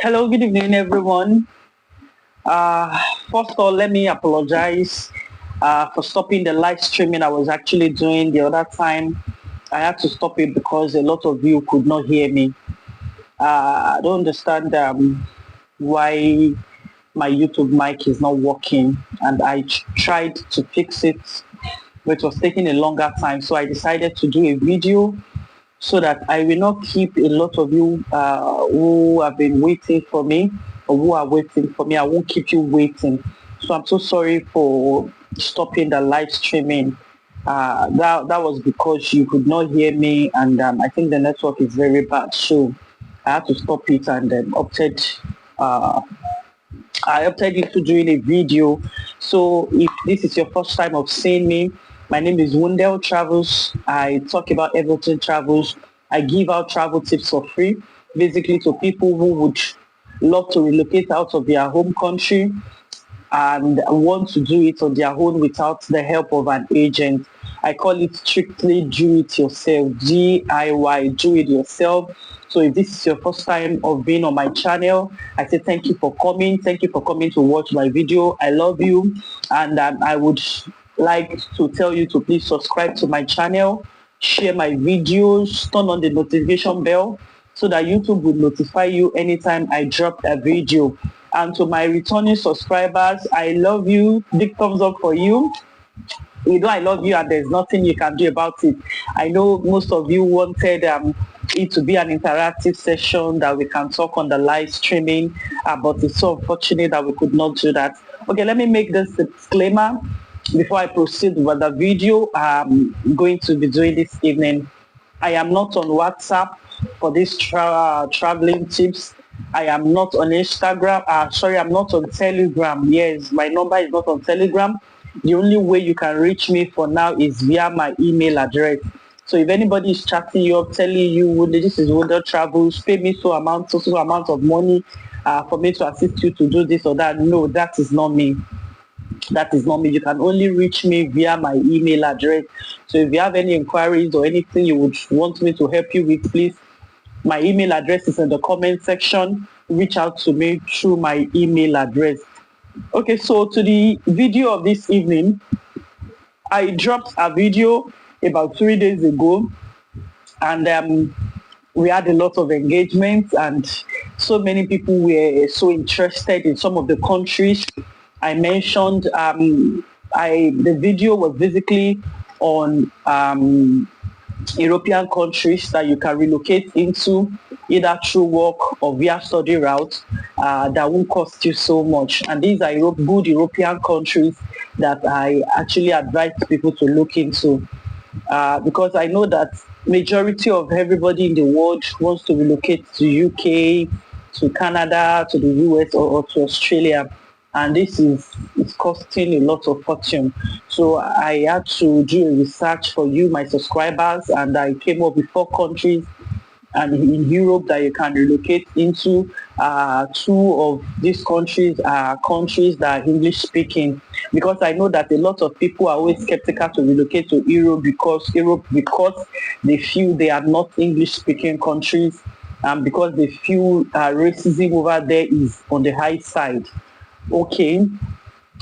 Hello, good evening, everyone. First of all, let me apologize for stopping the live streaming I was actually doing the other time. I had to stop it because a lot of you could not hear me. I don't understand why my YouTube mic is not working, and I tried to fix it, but it was taking a longer time. So I decided to do a video so that I will not keep a lot of you who have been waiting for me or who are waiting for me. I won't keep you waiting. So I'm so sorry for stopping the live streaming. That was because you could not hear me, and I think the network is very bad. So I had to stop it and then I opted into doing a video. So if this is your first time of seeing me, my name is Wundel Travels. I talk about everything travels. I give out travel tips for free, basically to people who would love to relocate out of their home country and want to do it on their own without the help of an agent. I call it strictly do it yourself, DIY, do it yourself. So if this is your first time of being on my channel, I say thank you for coming. Thank you for coming to watch my video. I love you, and I would like to tell you to please subscribe to my channel, share my videos, turn on the notification bell so that YouTube will notify you anytime I drop a video. And to my returning subscribers, I love you. Big thumbs up for you. You know I love you and there's nothing you can do about it. I know most of you wanted it to be an interactive session that we can talk on the live streaming, but it's so unfortunate that we could not do that. Okay, let me make this disclaimer before I proceed with the video I'm going to be doing this evening. I am not on WhatsApp for these traveling tips. I am not on Instagram. I'm not on Telegram. Yes, my number is not on Telegram. The only way you can reach me for now is via my email address. So if anybody is chatting you up, telling you this is Wonder Travels, pay me so amount of money for me to assist you to do this or that, no, that is not me. That is not me. You can only reach me via my email address. So if you have any inquiries or anything you would want me to help you with, please, my email address is in the comment section. Reach out to me through my email address. Okay, so to the video of this evening, I dropped a video about 3 days ago, and we had a lot of engagement, and so many people were so interested in some of the countries I mentioned. The video was basically on European countries that you can relocate into either through work or via study route that won't cost you so much. And these are good European countries that I actually advise people to look into because I know that majority of everybody in the world wants to relocate to UK, to Canada, to the US or to Australia. And this is costing a lot of fortune. So I had to do a research for you, my subscribers, and I came up with 4 countries and in Europe that you can relocate into. 2 of these countries are countries that are English speaking, because I know that a lot of people are always skeptical to relocate to Europe because they feel they are not English speaking countries, and because they feel racism over there is on the high side. Okay,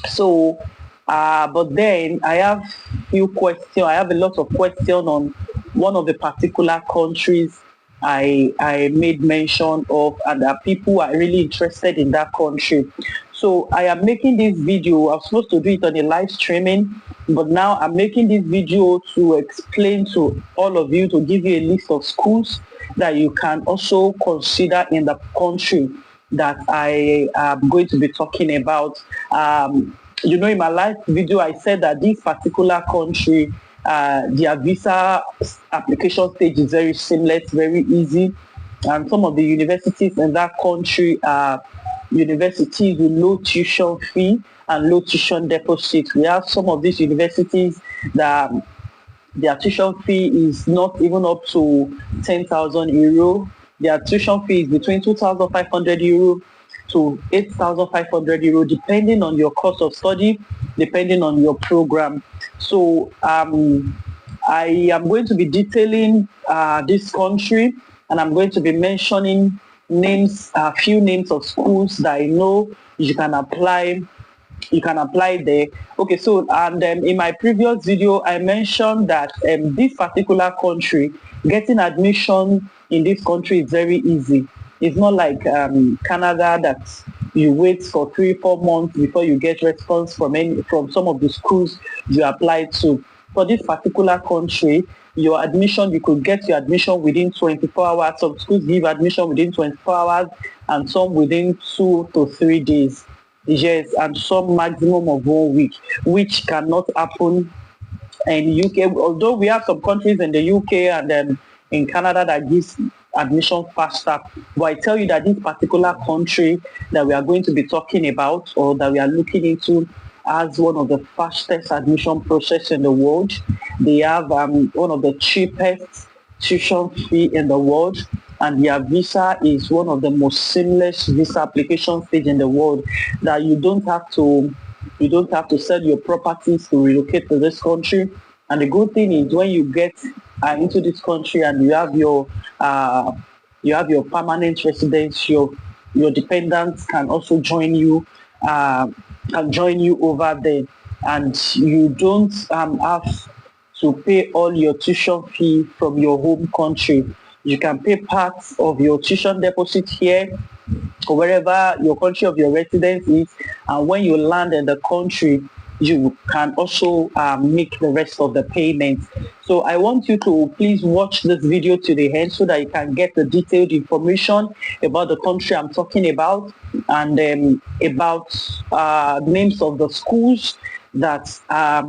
so but then I have few questions. I have a lot of questions on one of the particular countries I made mention of, and that people are really interested in that country. So I am making this video. I was supposed to do it on a live streaming, but now I'm making this video to explain to all of you, to give you a list of schools that you can also consider in the country that I am going to be talking about. You know, in my last video, I said that this particular country, their visa application stage is very seamless, very easy. And some of the universities in that country are universities with low tuition fee and low tuition deposit. We have some of these universities that their tuition fee is not even up to 10,000 euro. Their tuition fee is between 2,500 euro to 8,500 euro, depending on your course of study, depending on your program. So I am going to be detailing this country, and I'm going to be mentioning names, a few names of schools that I know you can apply. You can apply there. Okay, so and in my previous video I mentioned that this particular country, getting admission in this country is very easy. It's not like Canada, that you wait for 3-4 months before you get response from some of the schools you apply to. For this particular country, your admission, you could get your admission within 24 hours. Some schools give admission within 24 hours and some within 2 to 3 days. Yes, and some maximum of 1 week, which cannot happen in UK. Although we have some countries in the UK and then in Canada that gives admission faster, but I tell you that this particular country that we are going to be talking about, or that we are looking into, has one of the fastest admission process in the world. They have one of the cheapest tuition fee in the world, and their visa is one of the most seamless visa application stage in the world, that you don't have to sell your properties to relocate to this country. And the good thing is, when you get into this country and you have your permanent residence, your dependents can also join you over there, and you don't have to pay all your tuition fee from your home country. You can pay parts of your tuition deposit here or wherever your country of your residence is, and when you land in the country, you can also make the rest of the payments. So I want you to please watch this video to the end so that you can get the detailed information about the country I'm talking about, and about names of the schools that are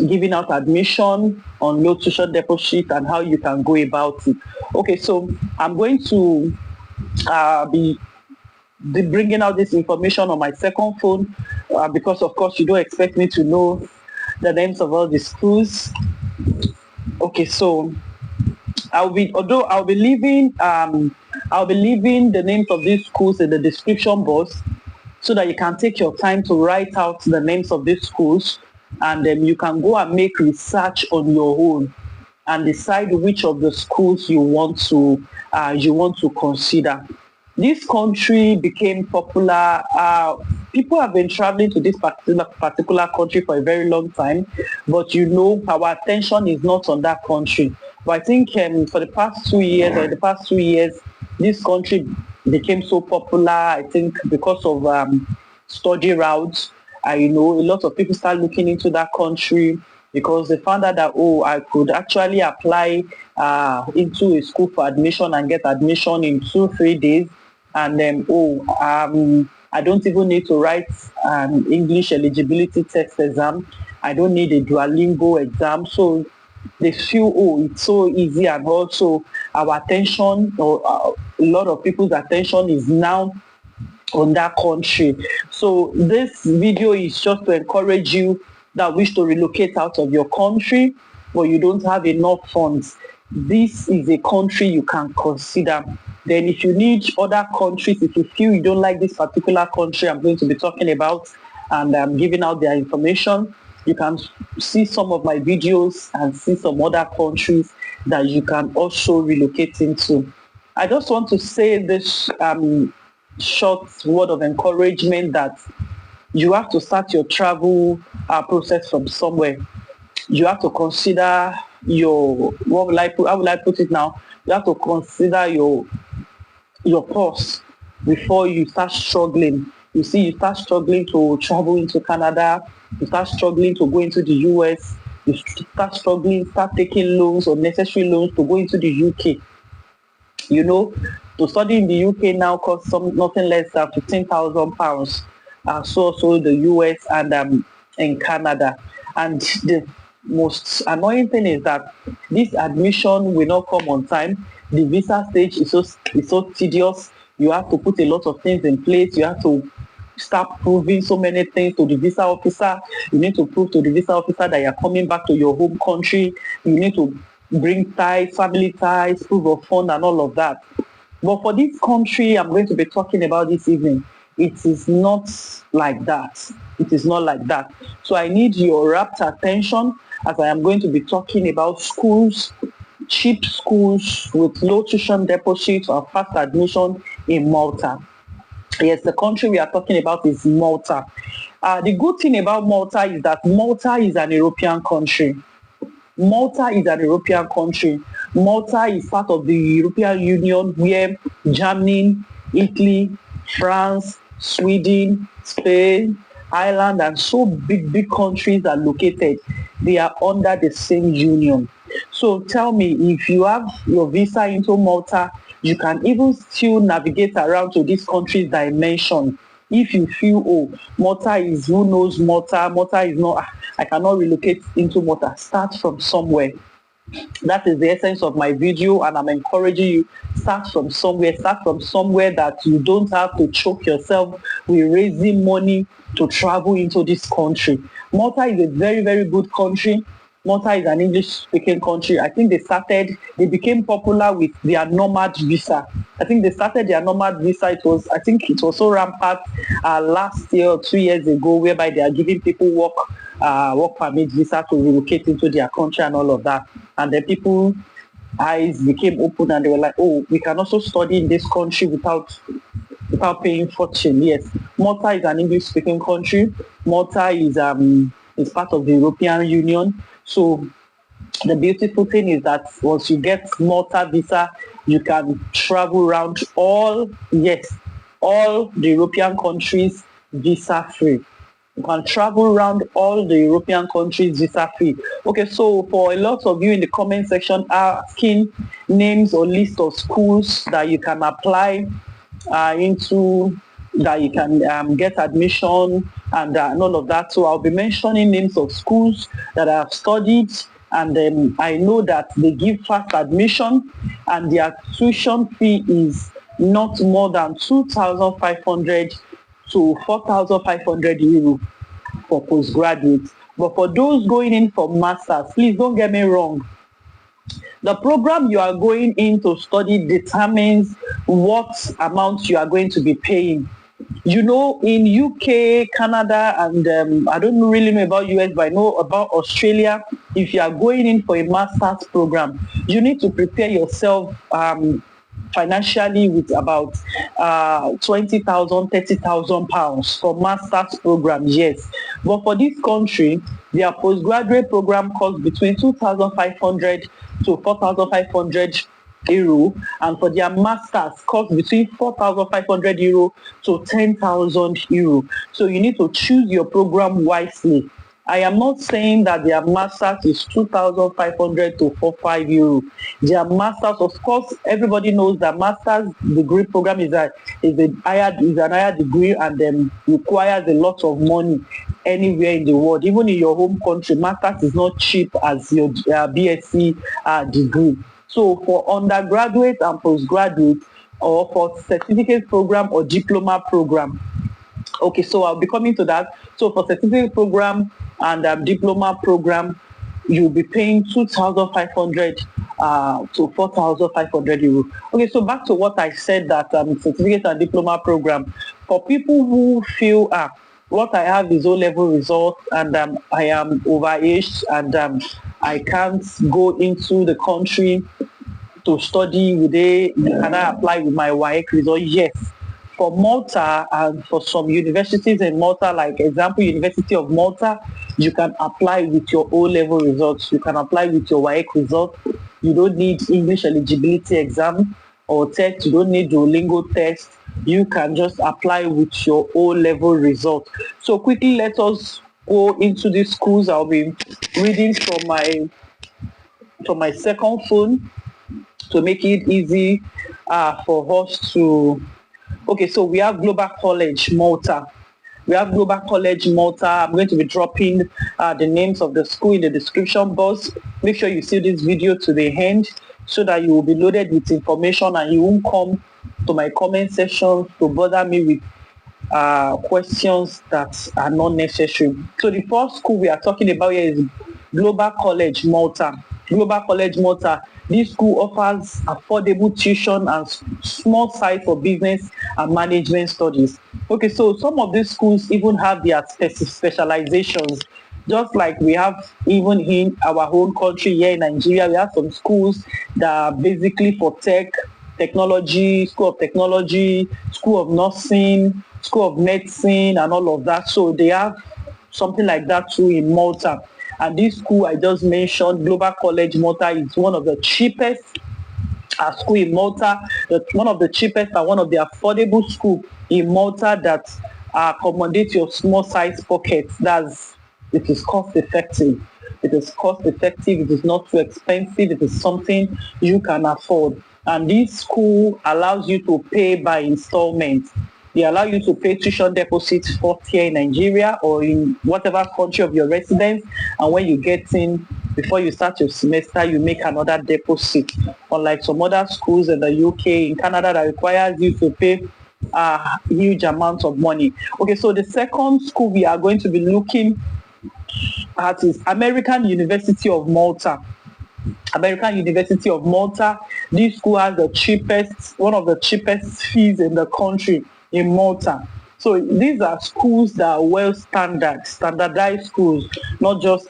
giving out admission on low tuition deposit and how you can go about it. Okay, so I'm going to be bringing out this information on my second phone, because of course you don't expect me to know the names of all the schools. Okay, so I'll be leaving the names of these schools in the description box, so that you can take your time to write out the names of these schools, and then you can go and make research on your own and decide which of the schools you want to consider. This country became popular. People have been traveling to this particular country for a very long time, but our attention is not on that country. But I think for the past 2 years, this country became so popular, I think because of study routes. I know a lot of people start looking into that country because they found out that, I could actually apply into a school for admission and get admission in 2-3 days. And then, I don't even need to write an English eligibility test exam. I don't need a Duolingo exam. So they feel, it's so easy. And also our attention, or a lot of people's attention, is now on that country. So this video is just to encourage you that wish to relocate out of your country, but you don't have enough funds. This is a country you can consider. Then if you need other countries, if you feel you don't like this particular country I'm going to be talking about, and I'm giving out their information, you can see some of my videos and see some other countries that you can also relocate into. I just want to say this short word of encouragement, that you have to start your travel process from somewhere. You have to consider how will I put it now? You have to consider your purse before you start struggling. You see, you start struggling to travel into Canada, you start struggling to go into the US, you start taking loans, or necessary loans, to go into the UK. To study in the UK now costs nothing less than £15,000. So the US and in Canada. And the most annoying thing is that this admission will not come on time. The visa stage is so tedious. You have to put a lot of things in place. You have to start proving so many things to the visa officer. You need to prove to the visa officer that you're coming back to your home country. You need to bring ties, family ties, proof of fund, and all of that. But for this country I'm going to be talking about this evening, it is not like that. It is not like that. So I need your rapt attention, as I am going to be talking about schools cheap schools with low tuition deposits or fast admission in Malta. Yes, the country we are talking about is Malta. The good thing about Malta is that Malta is an European country. Malta is an European country. Malta is part of the European Union where Germany, Italy, France, Sweden, Spain, Ireland, and so big countries are located. They are under the same union. So tell me, if you have your visa into Malta, you can even still navigate around to this country's dimension. If you feel, oh, Malta is, who knows Malta, Malta is not, I cannot relocate into Malta, start from somewhere. That is the essence of my video, and I'm encouraging you, start from somewhere that you don't have to choke yourself with raising money to travel into this country. Malta is a very good country. Malta is an English-speaking country. I think they became popular with their nomad visa. I think they started their nomad visa. It was so rampant last year or 2 years ago, whereby they are giving people work permit visa to relocate into their country and all of that. And then people's eyes became open and they were like, oh, we can also study in this country without paying fortune. Yes, Malta is an English-speaking country. Malta is part of the European Union. So the beautiful thing is that once you get Malta visa, you can travel around all the European countries visa free. You can travel around all the European countries visa free. Okay, so for a lot of you in the comment section asking names or list of schools that you can apply into, that you can get admission and all of that. So I'll be mentioning names of schools that I have studied, and I know that they give fast admission and their tuition fee is not more than 2,500 to 4,500 euro for postgraduates. But for those going in for masters, please don't get me wrong. The program you are going in to study determines what amount you are going to be paying. You know, in UK, Canada, and I don't really know about US, but I know about Australia. If you are going in for a master's program, you need to prepare yourself financially with about 20,000, 30,000 pounds for master's program, yes. But for this country, their postgraduate program costs between 2,500 to 4,500 euro, and for their masters cost between 4,500 euro to 10,000 euro. So you need to choose your program wisely. I am not saying that their masters is 2,500 to 45 euro. Their masters, of course, everybody knows that master's degree program is an higher degree and requires a lot of money anywhere in the world. Even in your home country, masters is not cheap as your BSc degree. So for undergraduate and postgraduate, or for certificate program or diploma program. Okay, so I'll be coming to that. So for certificate program and diploma program, you'll be paying 2,500 to 4,500 euro. Okay, so back to what I said, that certificate and diploma program, for people who feel what I have is O-level result and I am overaged and I can't go into the country to study, can I apply with my WAEC result? Yes. For Malta and for some universities in Malta, like example, University of Malta, you can apply with your O-level results. You can apply with your WAEC result. You don't need English eligibility exam or test. You don't need Duolingo test. You can just apply with your O-level result. So quickly, let us go into these schools. I'll be reading from my second phone to make it easy for us to. Okay, so we have Global College Malta. We have Global College Malta. I'm going to be dropping the names of the school in the description box. Make sure you see this video to the end so that you will be loaded with information and you won't come to my comment section to bother me with questions that are not necessary. So the first school we are talking about here is Global College Malta. Global College Malta. This school offers affordable tuition and small site for business and management studies. Okay, so some of these schools even have their specializations. Just like we have even in our own country here in Nigeria, we have some schools that are basically for technology, school of technology, school of nursing, school of medicine, and all of that. So they have something like that too in Malta. And this school I just mentioned, Global College Malta, is one of the cheapest school in Malta, one of the cheapest and one of the affordable school in Malta that accommodate your small size pockets. It is cost effective. It is cost effective. It is not too expensive. It is something you can afford. And this school allows you to pay by installments. They allow you to pay tuition deposits first here in Nigeria or in whatever country of your residence. And when you get in, before you start your semester, you make another deposit. Unlike some other schools in the UK, in Canada, that requires you to pay a huge amount of money. Okay, so the second school we are going to be looking at is American University of Malta. American University of Malta. This school has one of the cheapest fees in the country in Malta. So these are schools that are well standardized schools, not just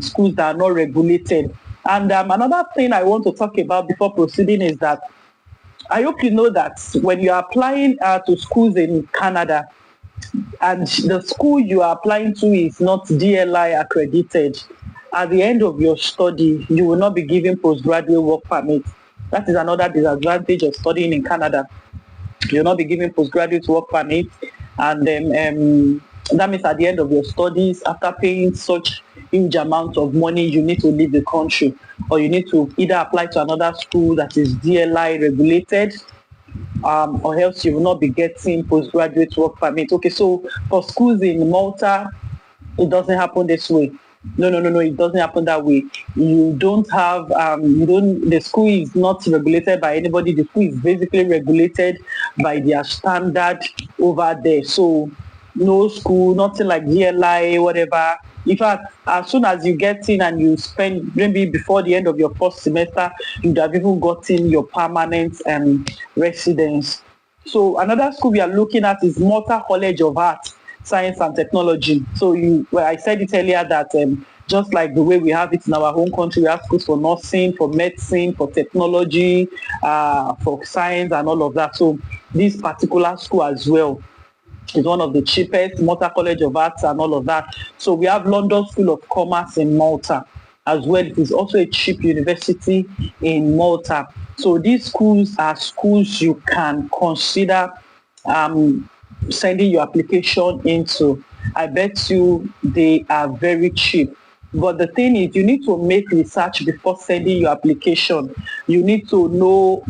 schools that are not regulated. And another thing I want to talk about before proceeding is that I hope you know that when you are applying to schools in Canada, and the school you are applying to is not DLI accredited, at the end of your study, you will not be given postgraduate work permit. That is another disadvantage of studying in Canada. You will not be given postgraduate work permit, and that means at the end of your studies, after paying such huge amount of money, you need to leave the country, or you need to either apply to another school that is DLI regulated, or else you will not be getting postgraduate work permit. Okay, so for schools in Malta, it doesn't happen this way. No, it doesn't happen that way. You don't have, the school is not regulated by anybody. The school is basically regulated by their standard over there. So no school, nothing like GLI, whatever. In fact, as soon as you get in and you spend, maybe before the end of your first semester, you'd have even gotten your permanent residence. So another school we are looking at is Malta College of Arts, Science and Technology. So I said it earlier that just like the way we have it in our home country, we have schools for nursing, for medicine, for technology, for science and all of that. So this particular school as well is one of the cheapest, Malta College of Arts and all of that. So we have London School of Commerce in Malta as well. It is also a cheap university in Malta. So these schools are schools you can consider sending your application into. I bet you they are very cheap. But the thing is, you need to make research before sending your application. You need to know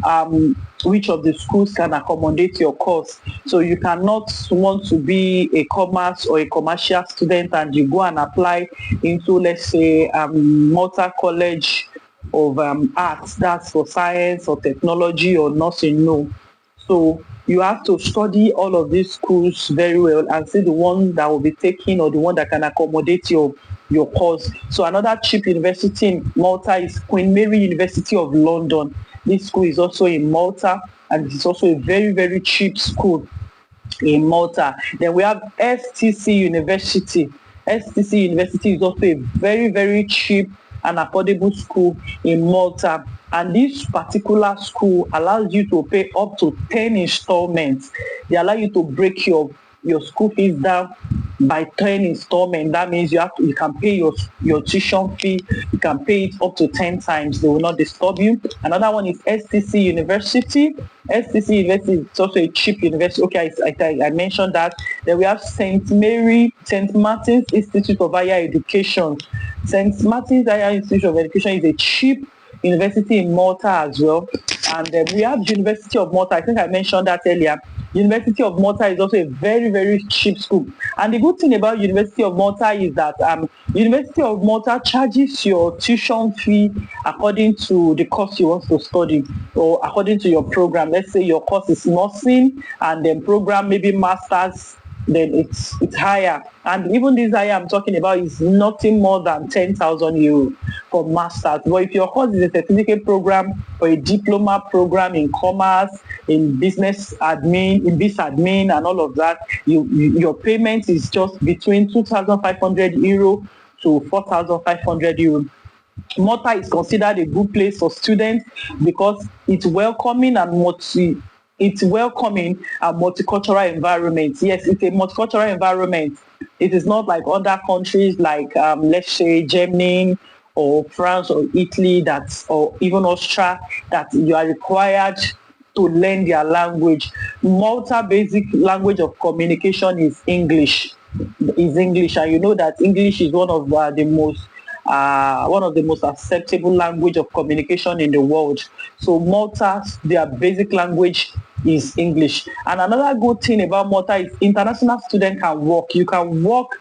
which of the schools can accommodate your course. So you cannot want to be a commerce or a commercial student and you go and apply into, let's say, Malta College of Arts, that's for science or technology or nursing. No. So you have to study all of these schools very well and see the one that will be taken or the one that can accommodate your course. So another cheap university in Malta is Queen Mary University of London. This school is also in Malta, and it's also a very, very cheap school in Malta. Then we have STC University. STC University is also a very, very cheap and affordable school in Malta. And this particular school allows you to pay up to 10 installments. They allow you to break your school fees down by 10 installments. That means you can pay your tuition fee. You can pay it up to 10 times. They will not disturb you. Another one is STC University. STC University is also a cheap university. Okay, I mentioned that. Then we have St. Martin's Institute of Higher Education. St. Martin's Higher Institute of Education is a cheap university in Malta as well. And we have University of Malta. I think I mentioned that earlier. University of Malta is also a very, very cheap school. And the good thing about University of Malta is that University of Malta charges your tuition fee according to the course you want to study or according to your program. Let's say your course is nursing and then program maybe masters, then it's higher. And even this higher I'm talking about is nothing more than 10,000 euro for masters. But if your course is a certificate program or a diploma program in commerce, in business admin, in biz admin and all of that, your payment is just between 2,500 euro to 4,500 euro. Malta is considered a good place for students because it's welcoming and multicultural environment. Yes, it's a multicultural environment. It is not like other countries like let's say Germany or France or Italy or even Austria that you are required to learn their language. Malta basic language of communication is English. And you know that English is one of the most acceptable language of communication in the world. So Malta's their basic language is English. And another good thing about Malta is international students can work. You can work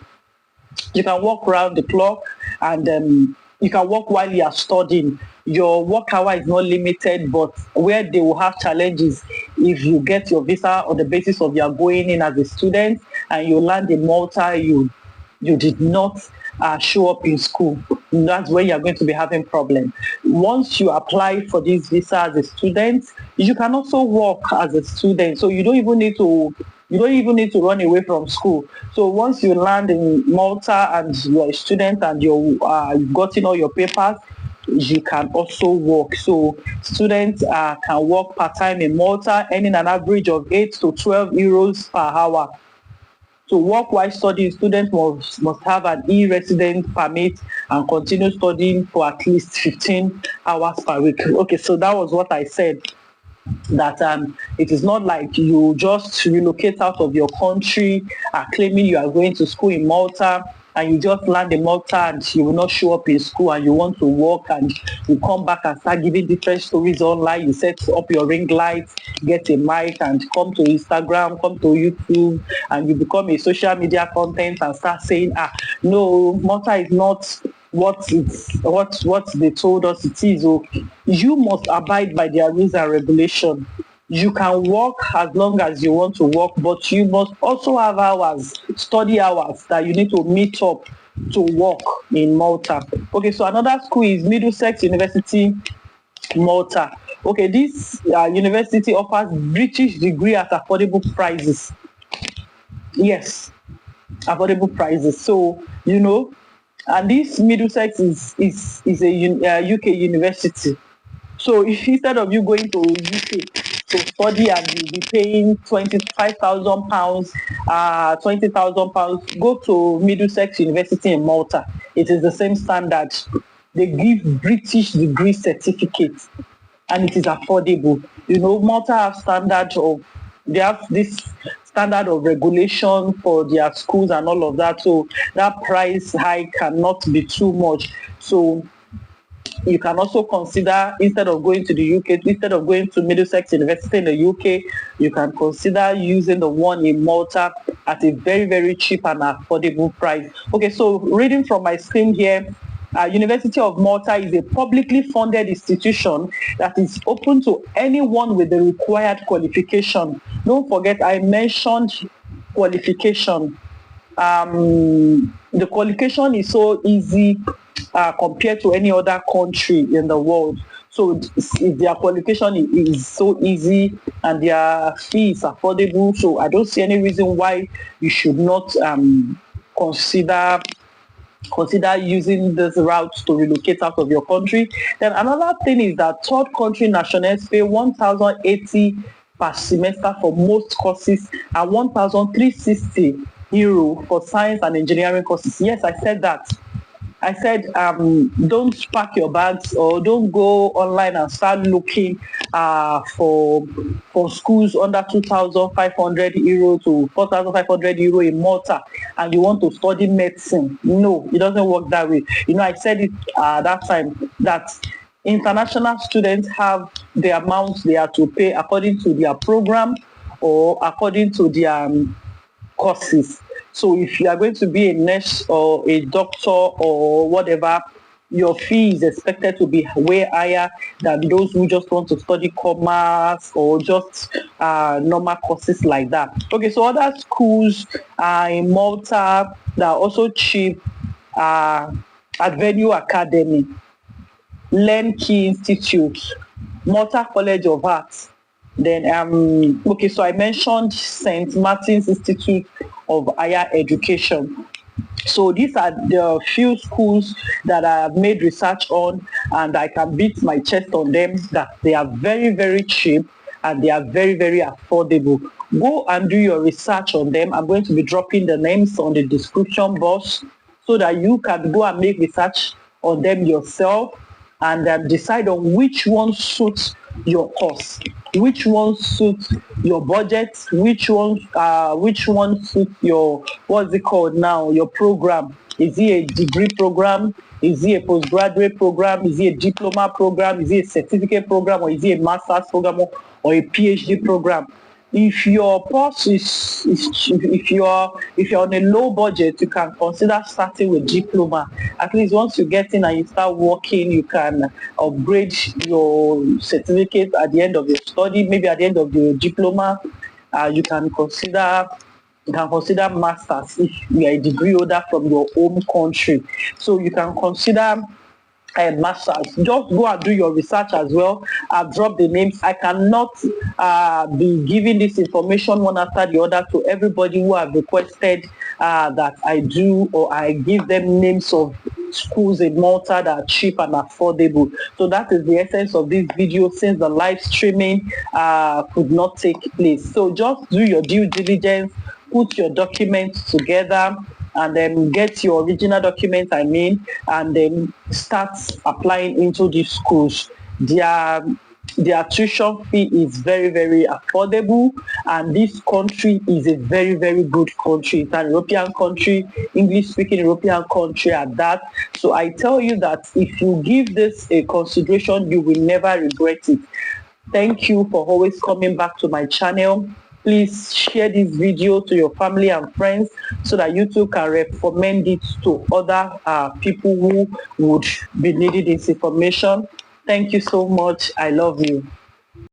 around the clock, and you can work while you are studying. Your work hour is not limited, but where they will have challenges if you get your visa on the basis of you are going in as a student and you land in Malta, you did not show up in school. That's where you're going to be having problems. Once you apply for this visa as a student, you can also work as a student. So you don't even need to run away from school. So once you land in Malta and you're a student and you've gotten all your papers, you can also work. So students can work part-time in Malta, earning an average of 8 to 12 euros per hour. To work while studying, students must have an e-resident permit and continue studying for at least 15 hours per week. Okay, so that was what I said, that it is not like you just relocate out of your country claiming you are going to school in Malta, and you just land in Malta and you will not show up in school and you want to work, and you come back and start giving different stories online. You set up your ring lights, get a mic, and come to Instagram, come to YouTube, and you become a social media content and start saying, no, Malta is not what they told us it is. You must abide by their rules and regulations. You can work as long as you want to work, but you must also have study hours that you need to meet up to work in Malta. Okay, so another school is Middlesex University, Malta. Okay, this university offers British degree at affordable prices. Yes, affordable prices. So, and this Middlesex is a UK university. So if instead of you going to UK to study and you'll be paying £25,000, £20,000, go to Middlesex University in Malta. It is the same standard. They give British degree certificates and it is affordable. Malta they have this standard of regulation for their schools and all of that. So that price hike cannot be too much. So you can also consider, instead of going to the UK, instead of going to Middlesex University in the UK, you can consider using the one in Malta at a very, very cheap and affordable price. Okay, so reading from my screen here, University of Malta is a publicly funded institution that is open to anyone with the required qualification. Don't forget, I mentioned qualification. The qualification is so easy compared to any other country in the world. So their qualification is so easy and their fee is affordable. So I don't see any reason why you should not consider using this route to relocate out of your country. Then another thing is that third country nationals pay 1,080 per semester for most courses and 1,360 euro for science and engineering courses. Yes, I said that. I said, don't pack your bags or don't go online and start looking for schools under 2,500 euro to 4,500 euro in Malta, and you want to study medicine. No, it doesn't work that way. I said it that time that international students have the amounts they are to pay according to their program or according to their courses. So if you are going to be a nurse or a doctor or whatever, your fee is expected to be way higher than those who just want to study commerce or just normal courses like that. Okay, so other schools in Malta that are also cheap Avenue Academy, Learn Key Institute, Malta College of Arts. Then, okay, so I mentioned St. Martin's Institute of Higher Education. So these are the few schools that I have made research on, and I can beat my chest on them that they are very, very cheap and they are very, very affordable. Go and do your research on them. I'm going to be dropping the names on the description box so that you can go and make research on them yourself and decide on which one suits your course, which one suits your budget, which one suits your, what's it called now, your program. Is it a degree program? Is it a postgraduate program? Is it a diploma program? Is it a certificate program? Or is it a master's program or a PhD program? If your course if you're on a low budget, you can consider starting with diploma. At least once you get in and you start working, you can upgrade your certificate at the end of your study, maybe at the end of your diploma. You can consider masters if you are a degree holder from your home country. So you can consider masters. Just go and do your research as well. I've dropped the names. I cannot be giving this information one after the other to everybody who have requested that I do, or I give them names of schools in Malta that are cheap and affordable. So that is the essence of this video, since the live streaming could not take place. So just do your due diligence, put your documents together, and then get your original documents, and then start applying into these schools. Their tuition fee is very, very affordable, and this country is a very, very good country. It's an European country, English-speaking European country at that. So I tell you that if you give this a consideration, you will never regret it. Thank you for always coming back to my channel. Please share this video to your family and friends so that you too can recommend it to other people who would be needing this information. Thank you so much. I love you.